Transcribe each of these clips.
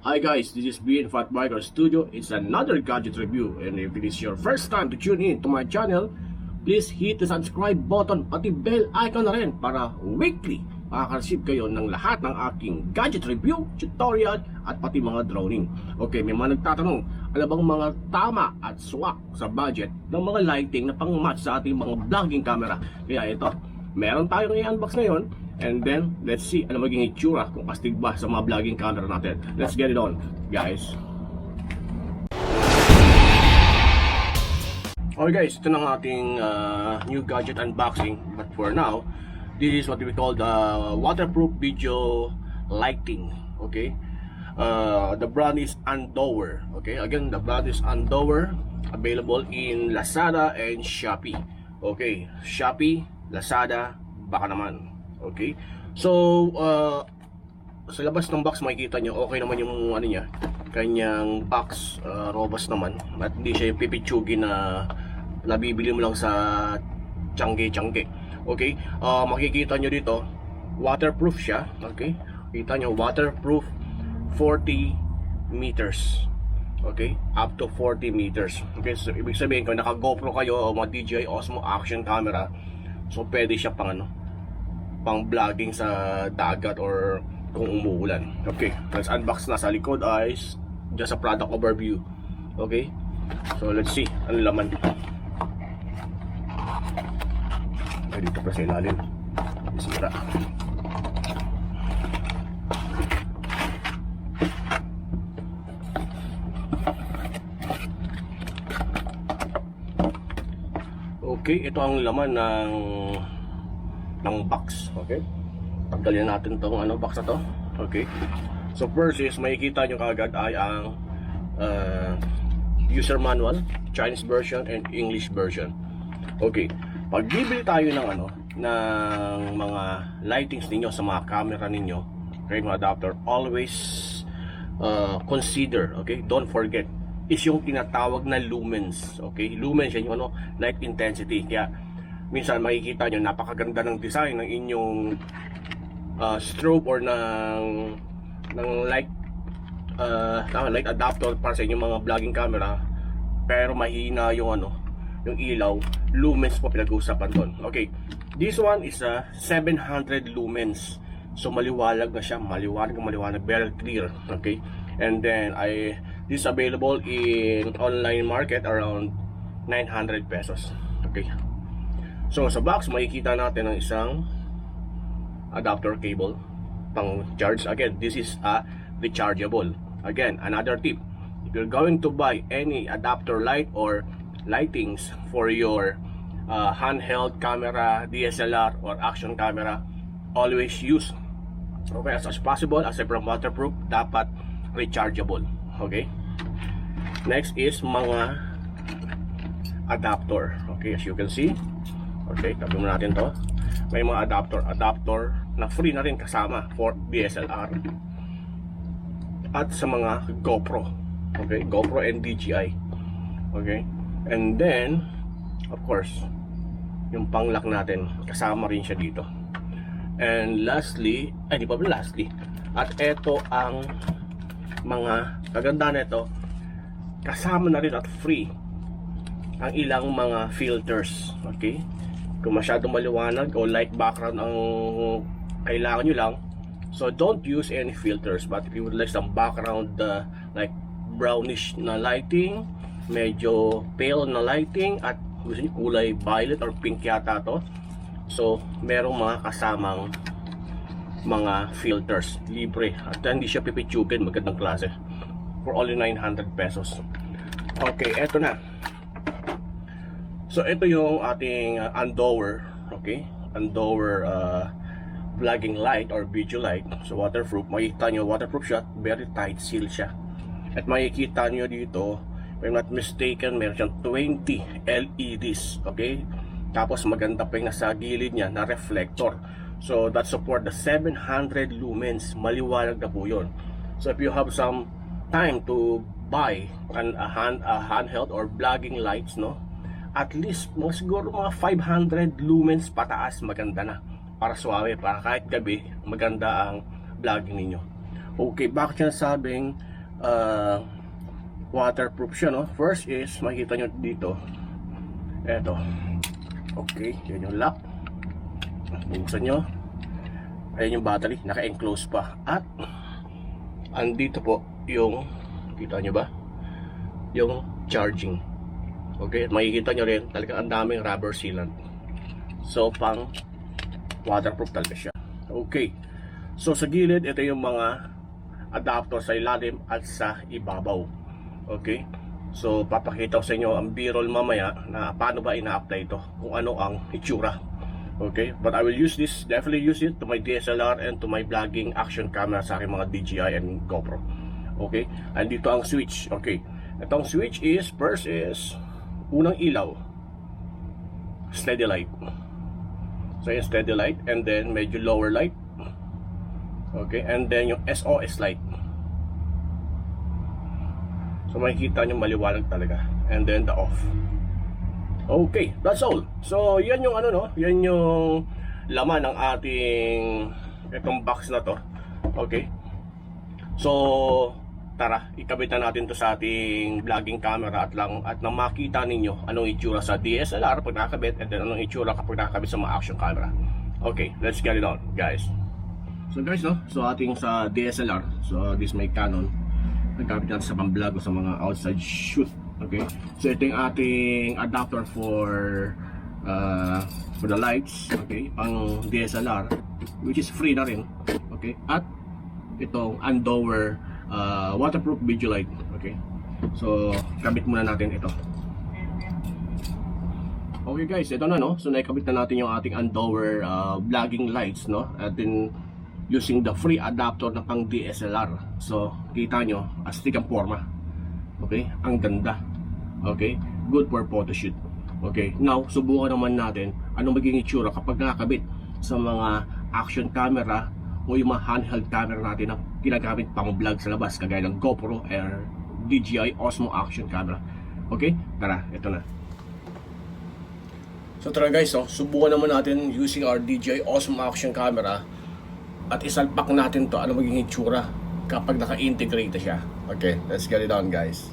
Hi guys, this is B in Fat Biker Studio. It's another gadget review, and if it is your first time to tune in to my channel, please hit the subscribe button pati bell icon na rin para weekly makaka-receive kayo ng lahat ng aking gadget review, tutorial at pati mga droning. Okay, may mga nagtatanong, ano bang mga tama at swak sa budget ng mga lighting na pang-match sa ating mga vlogging camera? Kaya ito, meron tayong i-unbox ngayon. And then, let's see ano maging itsura kung astig ba sa mga vlogging camera natin. Let's get it on, guys. Okay guys, ito na ang ating new gadget unboxing. But for now, this is what we call the waterproof video lighting. Okay, the brand is Andoer. Okay, again, the brand is Andoer. Available in Lazada and Shopee. Okay, Shopee, Lazada, baka naman. Okay, so sa labas ng box makikita nyo okay naman yung ano niya, kanyang box, robust naman at hindi siya yung pipitsugin na nabibili mo lang sa tiyangge. Okay, makikita nyo dito waterproof siya. Okay, kita nyo waterproof 40 meters. Okay, up to 40 meters. Okay, so ibig sabihin kung naka GoPro kayo o mga DJI Osmo action camera, so pwede siya pang pang vlogging sa dagat or kung umuulan. Okay, let's unbox na. Sa likod ay just a product overview. Okay, so let's see ano laman dito. Ay, dito pa sa ilalim sira. Okay, ito ang laman ng box. Okay, tanggalin natin tong box na to. Okay, so first is makikita nyo kagad ay ang user manual, Chinese version and English version. Okay, pag bibili tayo ng ng mga lightings ninyo sa mga camera ninyo, okay, mga adapter, always consider, okay, don't forget, is yung tinatawag na lumens. Okay, lumens yan yung light intensity. Kaya minsan makikita nyo napakaganda ng design ng inyong strobe or ng light light adapter para sa inyong mga vlogging camera, pero mahina yung yung ilaw. Lumens po pinag-uusapan doon. Okay, this one is a 700 lumens, so maliwalag na siya, maliwanag, very clear. Okay, and then this available in online market around 900 pesos. Okay, so sa box makikita natin ang isang adapter cable pang charge. Again, this is a rechargeable. Again, another tip, if you're going to buy any adapter light or lightings for your handheld camera, DSLR or action camera, always use, okay, as much as possible, aside from waterproof, dapat rechargeable. Okay, next is mga adapter. Okay, as you can see, okay, tabi mo natin to. May mga adapter na free na rin kasama for DSLR at sa mga GoPro. Okay, GoPro and DJI. Okay, and then of course yung panglock natin kasama rin siya dito. And lastly, ay di pa ba lastly, at ito ang mga kaganda nito, kasama na rin at free ang ilang mga filters. Okay, kung masyadong maliwanag o light background ang kailangan nyo lang, so don't use any filters. But if you would like some background like brownish na lighting, medyo pale na lighting, at gusto nyo kulay violet or pink yata to, so merong mga kasamang mga filters, libre at hindi siya pipitsugin, magandang klase, for only 900 pesos. Okay, eto na. So ito yung ating Andoer. Okay, Andoer vlogging light or video light. So waterproof, makikita nyo waterproof siya, very tight seal siya. At makikita nyo dito, if I'm not mistaken, meron siyang 20 LEDs. Okay, tapos maganda pa yung nasa gilid niya na reflector. So that support the 700 lumens, maliwanag na po yun. So if you have some time to buy a handheld or vlogging lights, no, at least siguro mga 500 lumens pataas, maganda na, para suwabe, para kahit gabi maganda ang vlogging ninyo. Okay, bakit siya sabing uh, waterproof siya, no? First is, makikita nyo dito, eto, okay, yan yung lock, buksan nyo, ayan yung battery, naka-enclose pa, at andito po yung, kita nyo ba, yung charging. Okay, at makikita nyo rin, talagang ang daming rubber sealant, so pang waterproof talaga siya. Okay, so sa gilid, ito yung mga adapter sa ilalim at sa ibabaw. Okay, so papakita ko sa inyo ang B-roll mamaya na paano ba ina-apply ito, kung ano ang itsura. Okay, but I will use this, definitely use it to my DSLR and to my vlogging action camera sa aking mga DJI and GoPro. Okay, and dito ang switch. Okay, itong switch is, first is unang ilaw, steady light. So yung steady light, and then medyo lower light. Okay, and then yung SOS light. So makikita nyo maliwanag talaga. And then the off. Okay, that's all. So yan yung ano, no, yan yung laman ng ating itong box na to. Okay, so tara, ikabit na natin to sa ating vlogging camera at nang makita ninyo anong itsura sa DSLR pag nakakabit, and then anong itsura kapag nakakabit sa mga action camera. Okay, let's get it on, guys. So guys, no, so ating sa DSLR, so this may Canon, nagkabit natin sa pang-vlog o sa mga outside shoot. Okay, so ito yung ating adapter for the lights, okay, pang DSLR, which is free na rin. Okay, at itong Andoer waterproof video light. Okay, so kabit muna natin ito. Okay guys, ito na, no, so naikabit na natin yung ating Andoer vlogging lights, no, atin using the free adapter na pang DSLR. So kita nyo, astig ang forma. Okay, ang ganda. Okay, good for photoshoot. Okay, now subukan naman natin anong magiging itsura kapag nakakabit sa mga action camera o yung mga handheld camera natin na ginagamit pang vlog sa labas, kagaya ng GoPro or DJI Osmo action camera. Okay, tara, ito na. So tara guys, so subukan naman natin using our DJI Osmo action camera at isalpak natin to, ano magiging itsura kapag naka-integrate siya. Okay, let's get it on, guys.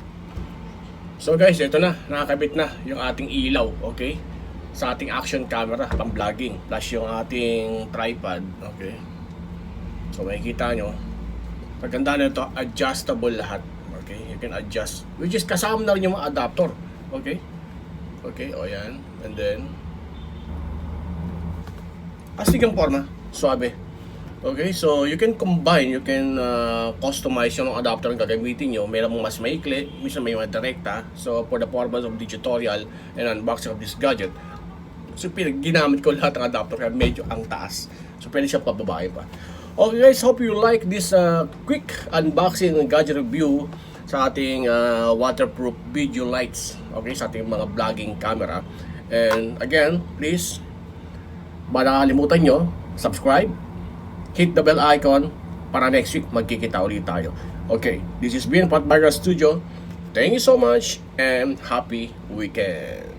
So guys, ito na, nakakabit na yung ating ilaw, okay, sa ating action camera pang vlogging, plus yung ating tripod. Okay, so makikita nyo, paganda na ito, adjustable lahat. Okay, you can adjust, which is kasama na rin yung mga adapter. Okay, okay, o yan, and then astig ang forma, suabe. Okay, so you can combine, you can customize yung adapter na gagamitin nyo. Meron mong mas maikli, minsan may mga direkta. So for the purpose of the tutorial and unboxing of this gadget, so ginamit ko lahat ng adapter kaya medyo ang taas. So pwede siya pababae pa. Okay guys, hope you like this quick unboxing and gadget review sa ating waterproof video lights. Okay, sa ating mga vlogging camera. And again, please, baka nakalimutan nyo, subscribe, hit the bell icon para next week magkikita ulit tayo. Okay, this is been Pat Studio. Thank you so much and happy weekend.